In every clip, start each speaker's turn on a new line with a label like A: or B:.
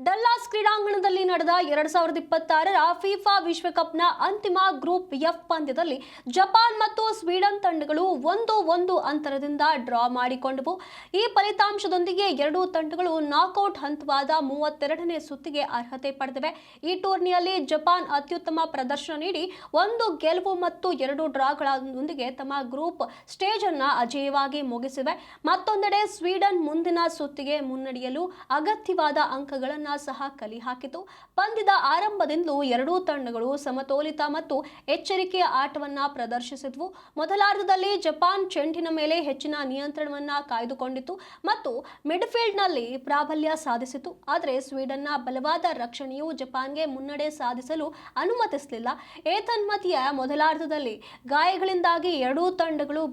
A: ಡಲ್ಲಾಸ್ ಕ್ರೀಡಾಂಗಣದಲ್ಲಿ ನಡೆದ 2026ರ ಫಿಫಾ ವಿಶ್ವಕಪ್ನ ಅಂತಿಮ ಗ್ರೂಪ್ ಎಫ್ ಪಂದ್ಯದಲ್ಲಿ ಜಪಾನ್ ಮತ್ತು ಸ್ವೀಡನ್ ತಂಡಗಳು 1-1 ಅಂತರದಿಂದ ಡ್ರಾ ಮಾಡಿಕೊಂಡವು. ಈ ಫಲಿತಾಂಶದೊಂದಿಗೆ ಎರಡೂ ತಂಡಗಳು ನಾಕ್ಔಟ್ ಹಂತವಾದ 32ನೇ ಸುತ್ತಿಗೆ ಅರ್ಹತೆ ಪಡೆದಿವೆ. ಈ ಟೂರ್ನಿಯಲ್ಲಿ ಜಪಾನ್ ಅತ್ಯುತ್ತಮ ಪ್ರದರ್ಶನ ನೀಡಿ 1 ಗೆಲುವು ಮತ್ತು 2 ಡ್ರಾಗಳೊಂದಿಗೆ ತಮ್ಮ ಗ್ರೂಪ್ ಸ್ಟೇಜ್ ಅನ್ನು ಅಜೇಯವಾಗಿ ಮುಗಿಸಿವೆ. ಮತ್ತೊಂದೆಡೆ ಸ್ವೀಡನ್ ಮುಂದಿನ ಸುತ್ತಿಗೆ ಮುನ್ನಡೆಯಲು ಅಗತ್ಯವಾದ ಅಂಕಗಳನ್ನು ಸಹ ಕಲಿ ಹಾಕಿತು. ಪಂದ್ಯದ ಆರಂಭದಿಂದಲೂ ಎರಡೂ ತಂಡಗಳು ಸಮತೋಲಿತ ಮತ್ತು ಎಚ್ಚರಿಕೆಯ ಆಟವನ್ನು ಪ್ರದರ್ಶಿಸಿದವು. ಮೊದಲಾರ್ಧದಲ್ಲಿ ಜಪಾನ್ ಚೆಂಡಿನ ಮೇಲೆ ಹೆಚ್ಚಿನ ನಿಯಂತ್ರಣವನ್ನು ಕಾಯ್ದುಕೊಂಡಿತು ಮತ್ತು ಮಿಡ್ಫೀಲ್ಡ್ನಲ್ಲಿ ಪ್ರಾಬಲ್ಯ ಸಾಧಿಸಿತು. ಆದರೆ ಸ್ವೀಡನ್ನ ಬಲವಾದ ರಕ್ಷಣೆಯು ಜಪಾನ್ಗೆ ಮುನ್ನಡೆ ಸಾಧಿಸಲು ಅನುಮತಿಸಲಿಲ್ಲ. ಏತನ್ಮಧ್ಯೆ ಮೊದಲಾರ್ಧದಲ್ಲಿ ಗಾಯಗಳಿಂದಾಗಿ ಎರಡೂ ತಂಡಗಳು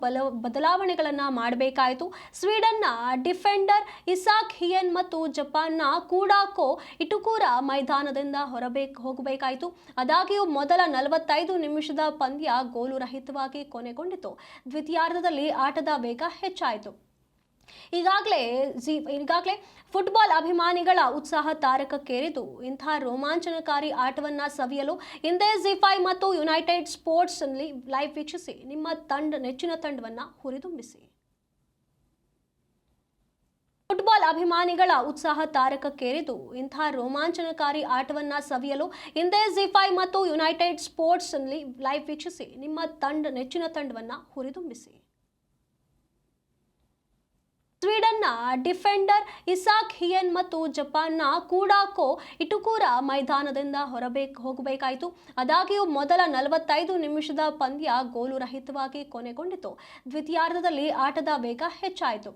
A: ಬದಲಾವಣೆಗಳನ್ನು ಮಾಡಬೇಕಾಯಿತು. ಸ್ವೀಡನ್ನ ಡಿಫೆಂಡರ್ ಇಸಾಕ್ ಹಿಯನ್ ಮತ್ತು ಜಪಾನ್ನ ಕೂಡಾಕೋ ಇಟುಕೂರ ಮೈದಾನದಿಂದ ಹೋಗಬೇಕಾಯಿತು. ಆದಾಗ್ಯೂ ಮೊದಲ 45 ನಿಮಿಷದ ಪಂದ್ಯ ಗೋಲು ರಹಿತವಾಗಿ ಕೊನೆಗೊಂಡಿತು. ದ್ವಿತೀಯಾರ್ಧದಲ್ಲಿ ಆಟದ ವೇಗ ಹೆಚ್ಚಾಯಿತು. ಈಗಾಗಲೇ ಫುಟ್ಬಾಲ್ ಅಭಿಮಾನಿಗಳ ಉತ್ಸಾಹ ತಾರಕಕ್ಕೇರಿದ್ದು, ಇಂತಹ ರೋಮಾಂಚನಕಾರಿ ಆಟವನ್ನು ಸವಿಯಲು ಹಿಂದೆ ಜಿ5 ಮತ್ತು ಯುನೈಟೆಡ್ ಸ್ಪೋರ್ಟ್ಸ್ ಲೈವ್ ವೀಕ್ಷಿಸಿ ನಿಮ್ಮ ನೆಚ್ಚಿನ ತಂಡವನ್ನು ಹುರಿದುಂಬಿಸಿ. ಫುಟ್ಬಾಲ್ ಅಭಿಮಾನಿಗಳ ಉತ್ಸಾಹ ತಾರಕಕ್ಕೇರಿದ್ದು, ಇಂತಹ ರೋಮಾಂಚನಕಾರಿ ಆಟವನ್ನು ಸವಿಯಲು ಹಿಂದೆ ಜಿ5 ಮತ್ತು ಯುನೈಟೆಡ್ ಸ್ಪೋರ್ಟ್ಸ್ ಲೈವ್ ವೀಕ್ಷಿಸಿ ನಿಮ್ಮ ನೆಚ್ಚಿನ ತಂಡವನ್ನು ಹುರಿದುಂಬಿಸಿ. ಸ್ವೀಡನ್ನ ಡಿಫೆಂಡರ್ ಇಸಾಕ್ ಹಿಯನ್ ಮತ್ತು ಜಪಾನ್ನ ಕೂಡಾಕೋ ಇಟುಕೂರ ಮೈದಾನದಿಂದ ಹೋಗಬೇಕಾಯಿತು. ಆದಾಗ್ಯೂ ಮೊದಲ 45 ನಿಮಿಷದ ಪಂದ್ಯ ಗೋಲು ರಹಿತವಾಗಿ ಕೊನೆಗೊಂಡಿತು. ದ್ವಿತೀಯಾರ್ಧದಲ್ಲಿ ಆಟದ ವೇಗ ಹೆಚ್ಚಾಯಿತು.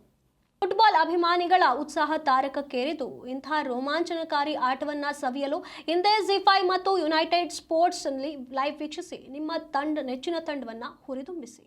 A: ಫುಟ್ಬಾಲ್ ಅಭಿಮಾನಿಗಳ ಉತ್ಸಾಹ ತಾರಕಕ್ಕೇರಿದ್ದು, ಇಂತಹ ರೋಮಾಂಚನಕಾರಿ ಆಟವನ್ನು ಸವಿಯಲು ಹಿಂದೆ ಜಿ5 ಮತ್ತು ಯುನೈಟೆಡ್ ಸ್ಪೋರ್ಟ್ಸ್ ಲೈವ್ ವೀಕ್ಷಿಸಿ ನಿಮ್ಮ ನೆಚ್ಚಿನ ತಂಡವನ್ನು ಹುರಿದುಂಬಿಸಿ.